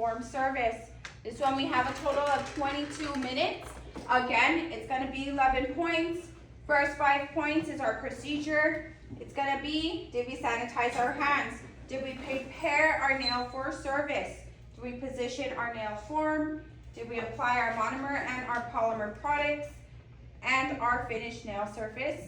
form service. This one we have a total of 22 minutes. Again, it's gonna be 11 points. First 5 points is our procedure. It's gonna be, did we sanitize our hands? Did we prepare our nail for service? Did we position our nail form? Did we apply our monomer and our polymer products and our finished nail surface?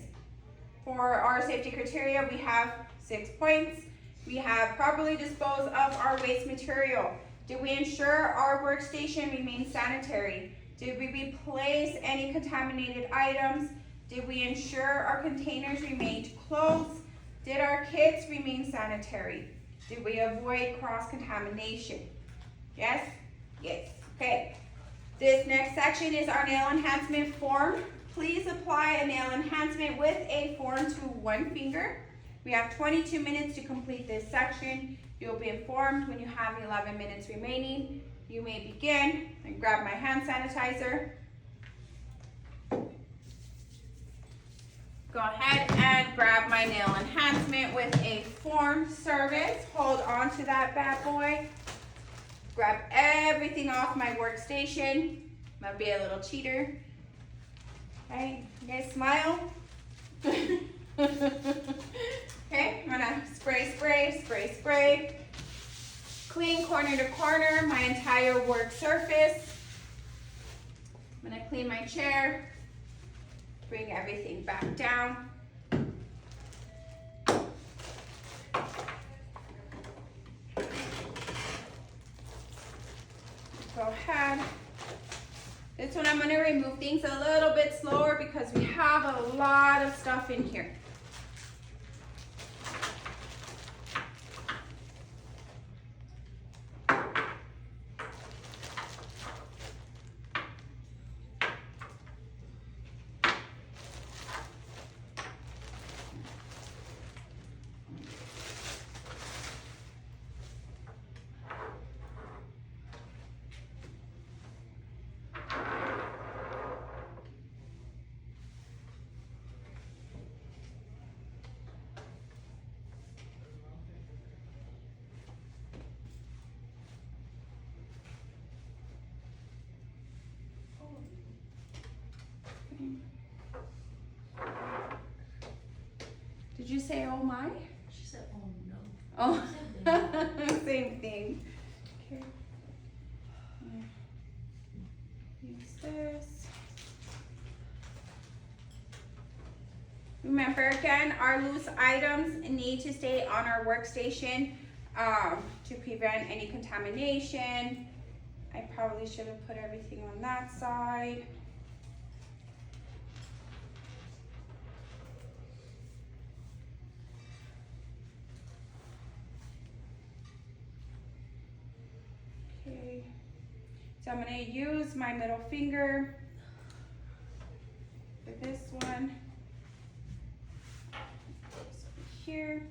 For our safety criteria, we have 6 points. We have properly disposed of our waste material. Did we ensure our workstation remains sanitary? Did we replace any contaminated items? Did we ensure our containers remained closed? Did our kits remain sanitary? Did we avoid cross-contamination? Yes? Yes. Okay. This next section is our nail enhancement form. Please apply a nail enhancement with a form to one finger. We have 22 minutes to complete this section. You'll be informed when you have 11 minutes remaining. You may begin and grab my hand sanitizer. Go ahead and grab my nail enhancement with a form service. Hold on to that bad boy. Grab everything off my workstation. I'm gonna be a little cheater. Okay, you guys smile. Okay, I'm gonna spray, spray, spray, spray. Clean corner to corner my entire work surface. I'm gonna clean my chair. Bring everything back down. Go ahead. This one I'm going to remove things a little bit slower because we have a lot of stuff in here. Did you say, oh my? She said, oh no. Oh, same thing. Okay. Use this. Remember again, our loose items need to stay on our workstation to prevent any contamination. I probably should have put everything on that side. Okay, so I'm going to use my middle finger for this one. This over here.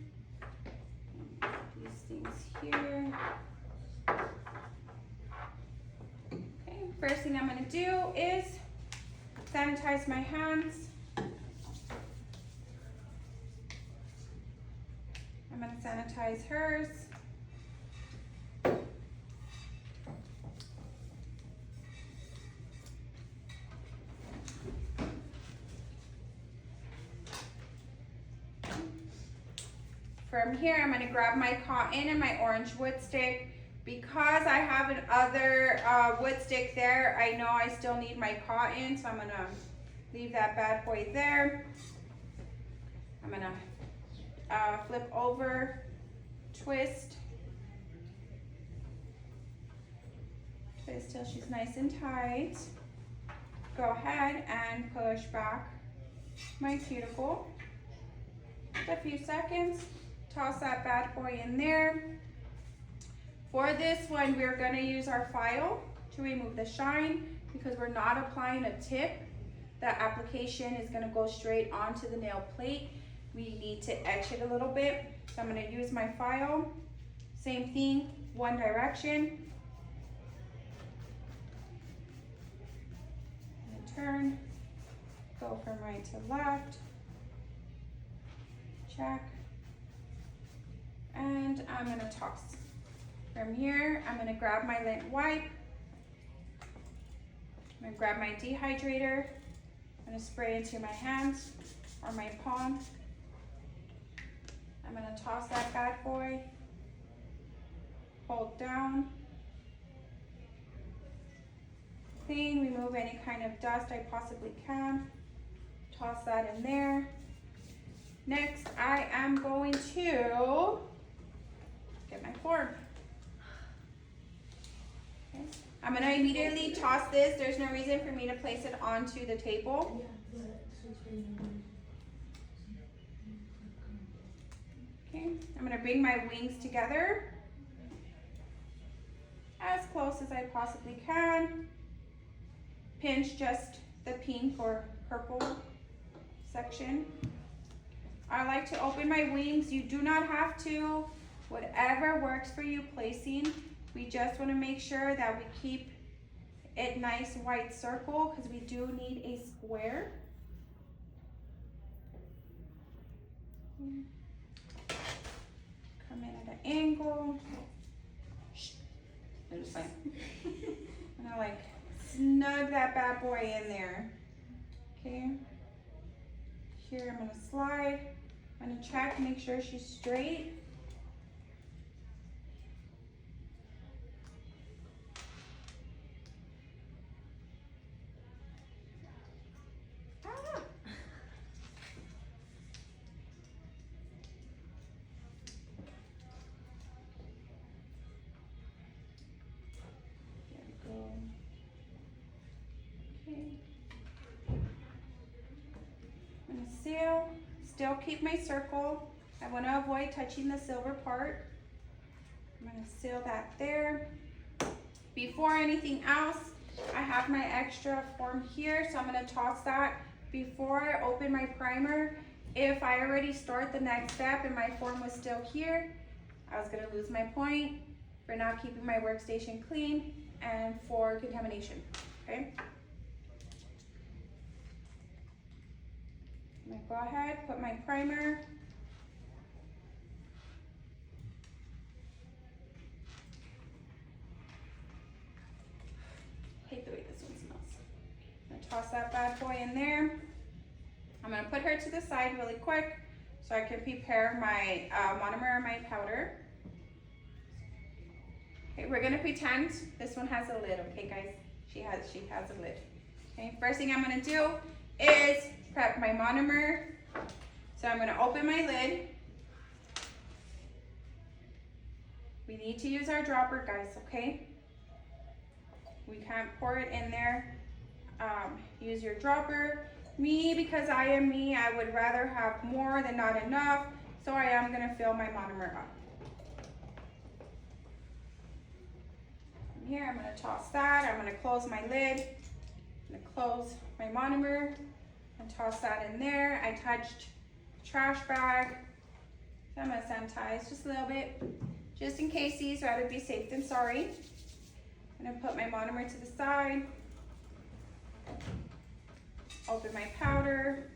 These things here. Okay, first thing I'm going to do is sanitize my hands. I'm going to sanitize hers. From here, I'm going to grab my cotton and my orange wood stick. Because I have another wood stick there, I know I still need my cotton, so I'm going to leave that bad boy there. I'm going to flip over, twist. Twist till she's nice and tight. Go ahead and push back my cuticle. A few seconds. Toss that bad boy in there. For this one, we're going to use our file to remove the shine because we're not applying a tip. That application is going to go straight onto the nail plate. We need to etch it a little bit. So I'm going to use my file. Same thing, one direction. And turn. Go from right to left. Check. And I'm going to toss From here, I'm gonna grab my lint wipe. I'm gonna grab my dehydrator. I'm gonna spray into my hands or my palm. I'm gonna toss that bad boy. Hold down. Clean, remove any kind of dust I possibly can. Toss that in there. Next, I am going to get my form. Okay. I'm gonna immediately toss this. There's no reason for me to place it onto the table. Okay, I'm gonna bring my wings together as close as I possibly can. Pinch just the pink or purple section. I like to open my wings. You do not have to. Whatever works for you placing. We just want to make sure that we keep it nice white circle because we do need a square. Come in at an angle. I'm just like, I'm gonna like snug that bad boy in there. Okay. Here I'm gonna slide. I'm gonna check, make sure she's straight. Seal, still keep my circle. I want to avoid touching the silver part. I'm going to seal that there. Before anything else, I have my extra form here, so I'm going to toss that before I open my primer. If I already start the next step and my form was still here, I was going to lose my point for not keeping my workstation clean and for contamination, okay? I'm gonna go ahead, put my primer. Hate the way this one smells. I'm gonna toss that bad boy in there. I'm gonna put her to the side really quick so I can prepare my monomer and my powder. Okay, we're gonna pretend this one has a lid, okay guys? She has a lid. Okay, first thing I'm gonna do is prep my monomer. So I'm going to open my lid. We need to use our dropper, guys, okay? We can't pour it in there. Use your dropper. Me, because I am me, I would rather have more than not enough, so I am going to fill my monomer up. From here, I'm going to toss that. I'm going to close my lid. I'm going to close my monomer and toss that in there. I touched the trash bag, so I'm gonna sanitize just a little bit, just in case. These rather be safe than sorry. I'm gonna put my monomer to the side, open my powder,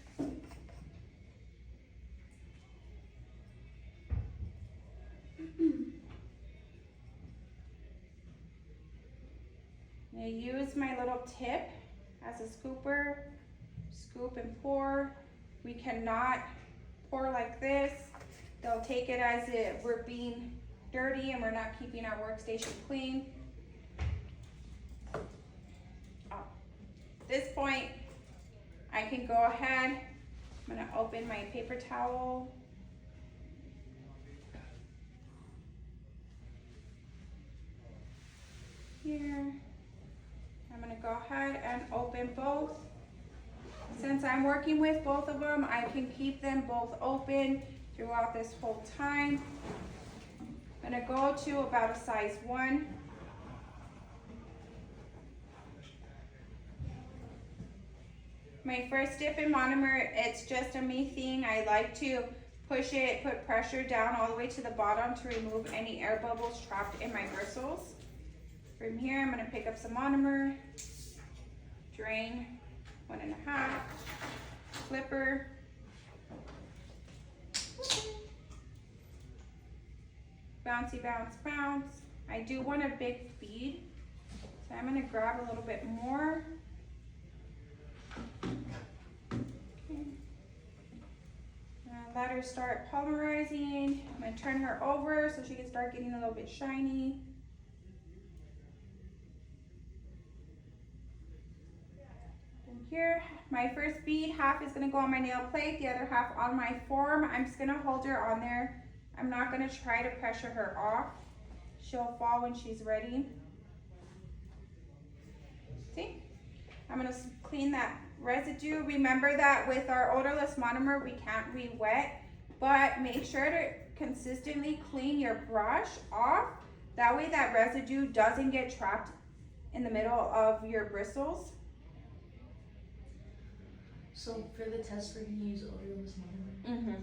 I use my little tip as a scooper. Scoop and pour. We cannot pour like this. They'll take it as if we're being dirty and we're not keeping our workstation clean. At this point, I can go ahead. I'm gonna open my paper towel. Here. I'm gonna go ahead and open both. Since I'm working with both of them, I can keep them both open throughout this whole time. I'm gonna go to about a size 1. My first dip in monomer, it's just a me thing. I like to push it, put pressure down all the way to the bottom to remove any air bubbles trapped in my bristles. From here, I'm gonna pick up some monomer, drain 1.5, flipper, bouncy bounce bounce, I do want a big bead, so I'm gonna grab a little bit more. Okay. Let her start polymerizing. I'm gonna turn her over so she can start getting a little bit shiny. And here, my first bead, half is gonna go on my nail plate, the other half on my form. I'm just gonna hold her on there. I'm not gonna try to pressure her off. She'll fall when she's ready. See? I'm gonna clean that residue. Remember that with our odorless monomer, we can't re-wet, but make sure to consistently clean your brush off. That way that residue doesn't get trapped in the middle of your bristles. So for the test, we're gonna use odorless monomer. Mm-hmm.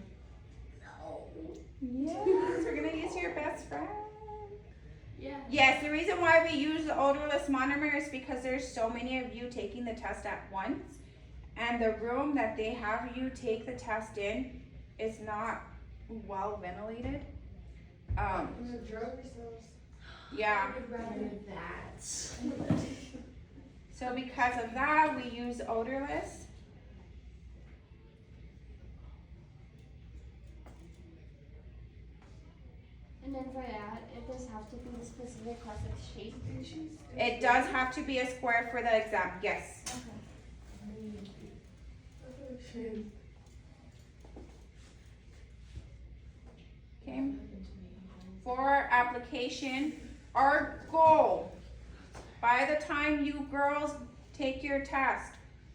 No. Yes, we're gonna use your best friend. Yeah. Yes, the reason why we use the odorless monomer is because there's so many of you taking the test at once, and the room that they have you take the test in is not well ventilated. The drug cells. Yeah. I would rather that. So because of that, we use odorless. And then for that, it does have to be the specific classic shape. It does have to be a square for the exam, yes. Okay. Okay. For application, our goal, by the time you girls take your test,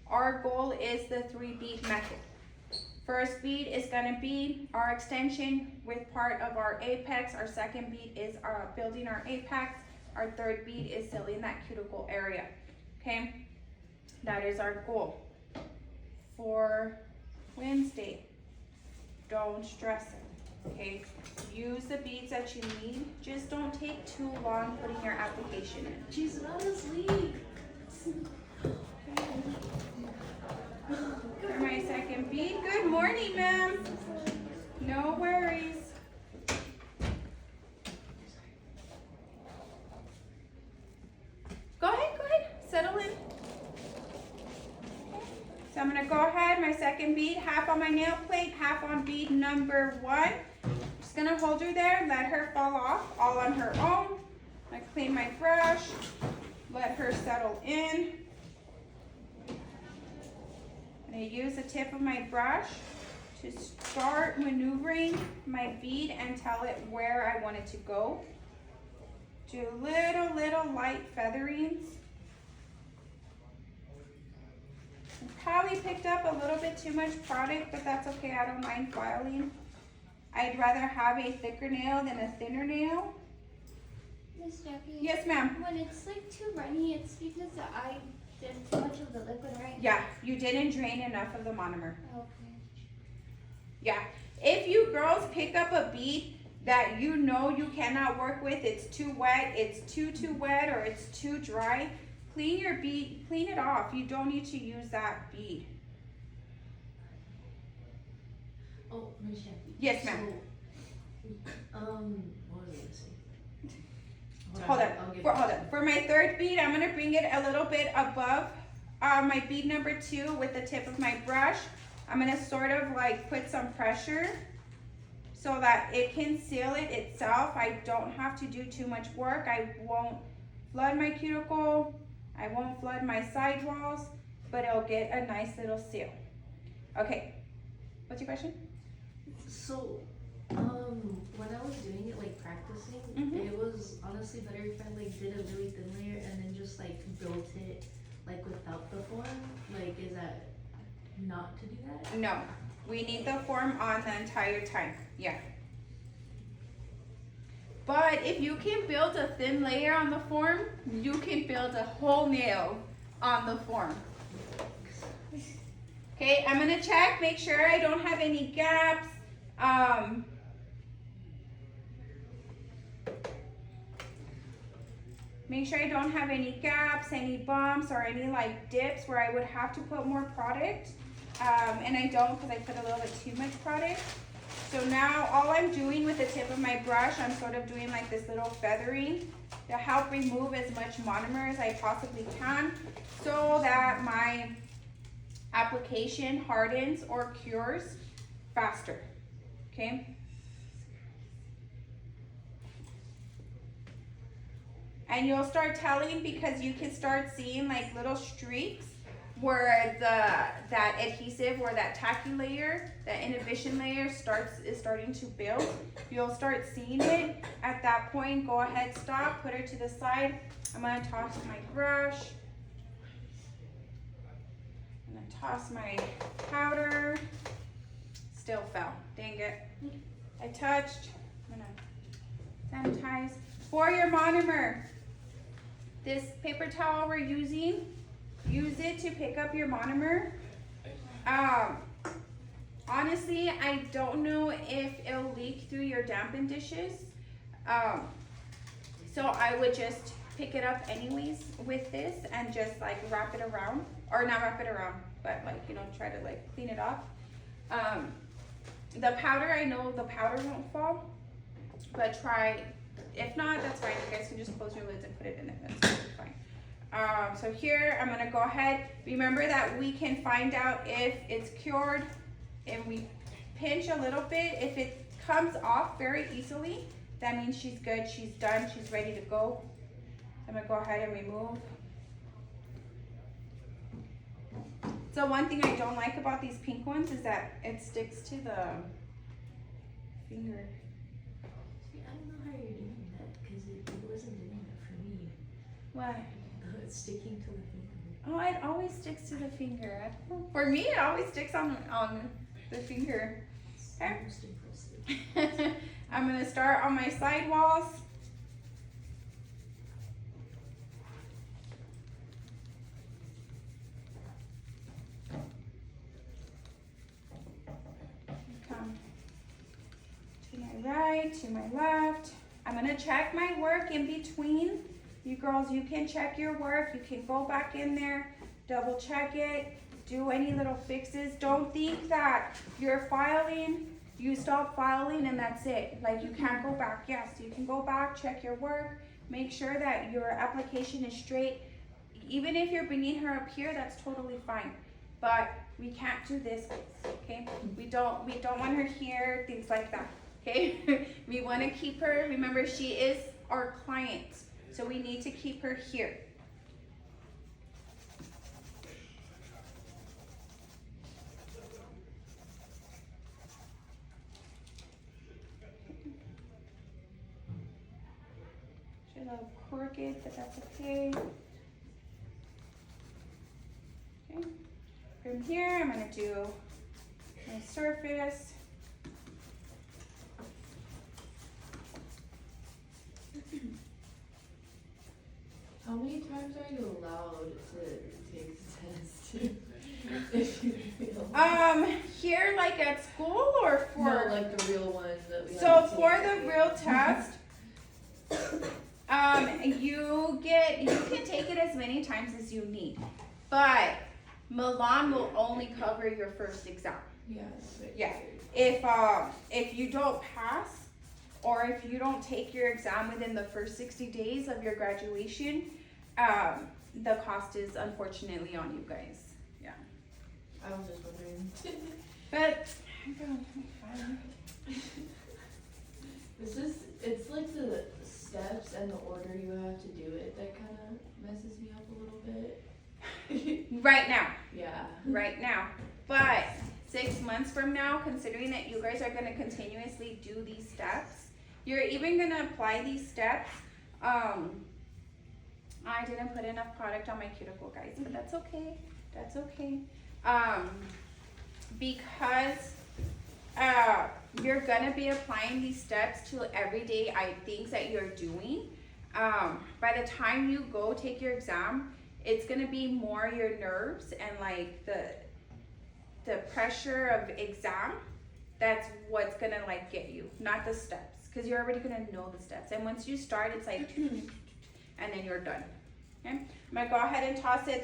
our goal is the 3-bead method. First bead is gonna be our extension with part of our apex. Our second bead is building our apex. Our third bead is sealing that cuticle area, okay? That is our goal. For Wednesday, don't stress it, okay? Use the beads that you need. Just don't take too long putting your application in. She's not asleep. For my second bead, good morning, ma'am. No worries. Go ahead, settle in. So I'm gonna go ahead, my second bead, half on my nail plate, half on bead number 1. Just gonna hold her there, let her fall off all on her own. I clean my brush, let her settle in. I use the tip of my brush to start maneuvering my bead and tell it where I want it to go. Do little light featherings. Probably picked up a little bit too much product, but that's okay, I don't mind filing. I'd rather have a thicker nail than a thinner nail. Miss Jackie? Yes, ma'am. When it's like too runny, it's because I did too much of the liquid, right? Yeah, you didn't drain enough of the monomer. Okay. Yeah, if you girls pick up a bead that you know you cannot work with, it's too wet, it's too wet, or it's too dry, clean your bead, clean it off. You don't need to use that bead. Oh, Miss Jackie. Yes, ma'am. So, what was I gonna say? Hold on. For my third bead, I'm gonna bring it a little bit above my bead number 2 with the tip of my brush. I'm gonna sort of like put some pressure so that it can seal it itself. I don't have to do too much work. I won't flood my cuticle. I won't flood my sidewalls, but it'll get a nice little seal. Okay, what's your question? So, when I was doing it, like practicing, it was honestly better if I like did a really thin layer and then just like built it like without the form. Like, is that not to do that? No, we need the form on the entire time, yeah. But if you can build a thin layer on the form, you can build a whole nail on the form. Okay, I'm gonna check, make sure I don't have any gaps. Make sure I don't have any gaps, any bumps, or any like dips where I would have to put more product. And I don't, because I put a little bit too much product. So now all I'm doing with the tip of my brush, I'm sort of doing like this little feathering to help remove as much monomer as I possibly can so that my application hardens or cures faster, okay? And you'll start telling because you can start seeing like little streaks where that adhesive or that tacky layer, that inhibition layer is starting to build. You'll start seeing it. At that point, go ahead, stop, put her to the side. I'm gonna toss my brush. I'm gonna toss my powder. Still fell, dang it. I touched. I'm gonna sanitize. For your monomer, this paper towel we're using, use it to pick up your monomer. Honestly, I don't know if it'll leak through your dampened dishes. So I would just pick it up anyways with this and just like wrap it around, or not wrap it around, but like, you know, try to like clean it off. The powder, I know the powder won't fall, but try, if not, that's fine. You guys can just close your lids and put it in there, that's totally fine. So here, I'm gonna go ahead. Remember that we can find out if it's cured if we pinch a little bit. If it comes off very easily, that means she's good, she's done, she's ready to go. I'm gonna go ahead and remove. So one thing I don't like about these pink ones is that it sticks to the finger. See, I don't know how you're doing that because it wasn't doing that for me. What? It's sticking to the finger. Oh, it always sticks to the finger. For me, it always sticks on the finger. Okay. Most impressive. I'm gonna start on my side walls. Come to my right, to my left. I'm gonna check my work in between. You girls, you can check your work. You can go back in there, double check it, do any little fixes. Don't think that you're filing, you stop filing and that's it. Like you can't go back. Yes, you can go back, check your work, make sure that your application is straight. Even if you're bringing her up here, that's totally fine. But we can't do this, okay? We don't want her here, things like that, okay? We want to keep her, remember she is our client, so we need to keep her here. She's a little crooked, but that's okay. Okay. From here, I'm gonna do my surface. How many times are you allowed to take the test? If you feel Here, like at school or for? no, like the real one that we So have to for take. the real test, you can take it as many times as you need, but Milan will only cover your first exam. Yes. Yeah. If you don't pass, or if you don't take your exam within the first 60 days of your graduation, the cost is unfortunately on you guys. Yeah. I was just wondering. But I'm going to be fine. It's like the steps and the order you have to do it that kind of messes me up a little bit. Right now. Yeah. Right now. But 6 months from now, considering that you guys are going to continuously do these steps, you're even going to apply these steps. I didn't put enough product on my cuticle, guys, but that's okay. That's okay. Because you're going to be applying these steps to everyday things that you're doing. By the time you go take your exam, it's going to be more your nerves and like the pressure of exam. That's what's going to like get you, not the steps, because you're already going to know the steps. And once you start, it's like, and then you're done. Okay, I'm going to go ahead and toss it.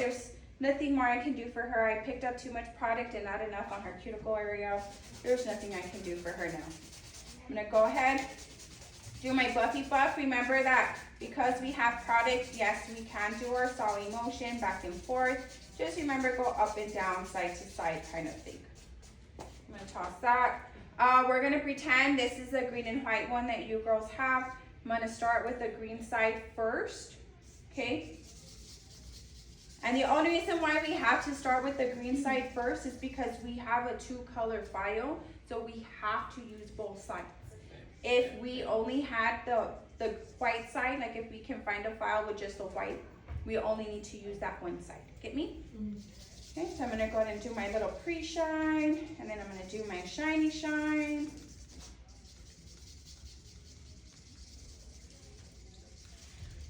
Nothing more I can do for her. I picked up too much product and not enough on her cuticle area. There's nothing I can do for her now. I'm gonna go ahead, do my Buffy Buff. Remember that because we have product, yes, we can do our solid motion back and forth. Just remember, go up and down, side to side kind of thing. I'm gonna toss that. We're gonna pretend this is a green and white one that you girls have. I'm gonna start with the green side first, okay? And the only reason why we have to start with the green side first is because we have a 2-color file, so we have to use both sides. If we only had the white side, like if we can find a file with just the white, we only need to use that one side. Get me? Okay, so I'm gonna go ahead and do my little pre-shine, and then I'm gonna do my shiny shine.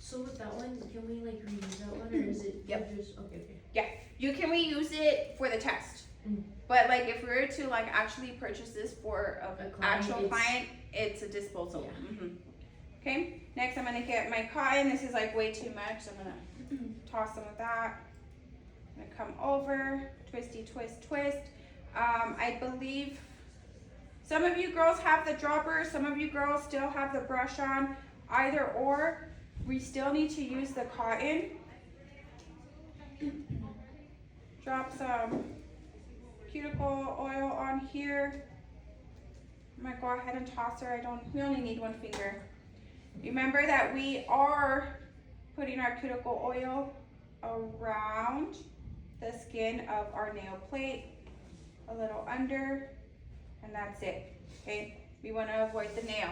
So with that one, can we like reuse that one, or is it Yep. just okay? Yeah, you can reuse it for the test. Mm. But like if we were to like actually purchase this for A an client, actual it's- client, it's a disposal. Yeah. Mhm. Okay, next I'm gonna get my cotton. This is like way too much, so I'm gonna toss some of that. I'm gonna come over, twisty twist, twist. I believe some of you girls have the dropper, some of you girls still have the brush on. Either or, we still need to use the cotton. Drop some cuticle oil on here. I'm gonna go ahead and toss her. We only need 1 finger. Remember that we are putting our cuticle oil around the skin of our nail plate, a little under, and that's it, okay? We wanna avoid the nail.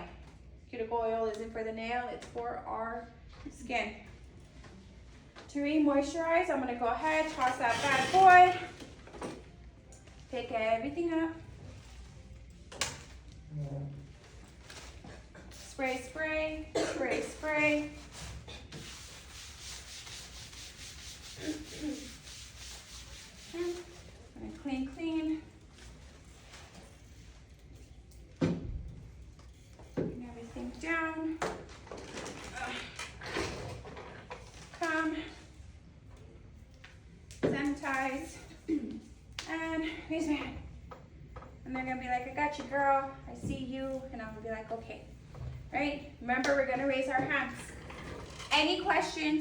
Cuticle oil isn't for the nail, it's for our skin. To re-moisturize, I'm gonna go ahead, toss that bad boy. Pick everything up. Spray, spray, spray, spray. I'm gonna clean, clean. Bring everything down. Come. Sanitize. And raise my hand. And they're gonna be like, I got you, girl. I see you. And I'm gonna be like, okay. Right? Remember, we're gonna raise our hands. Any questions?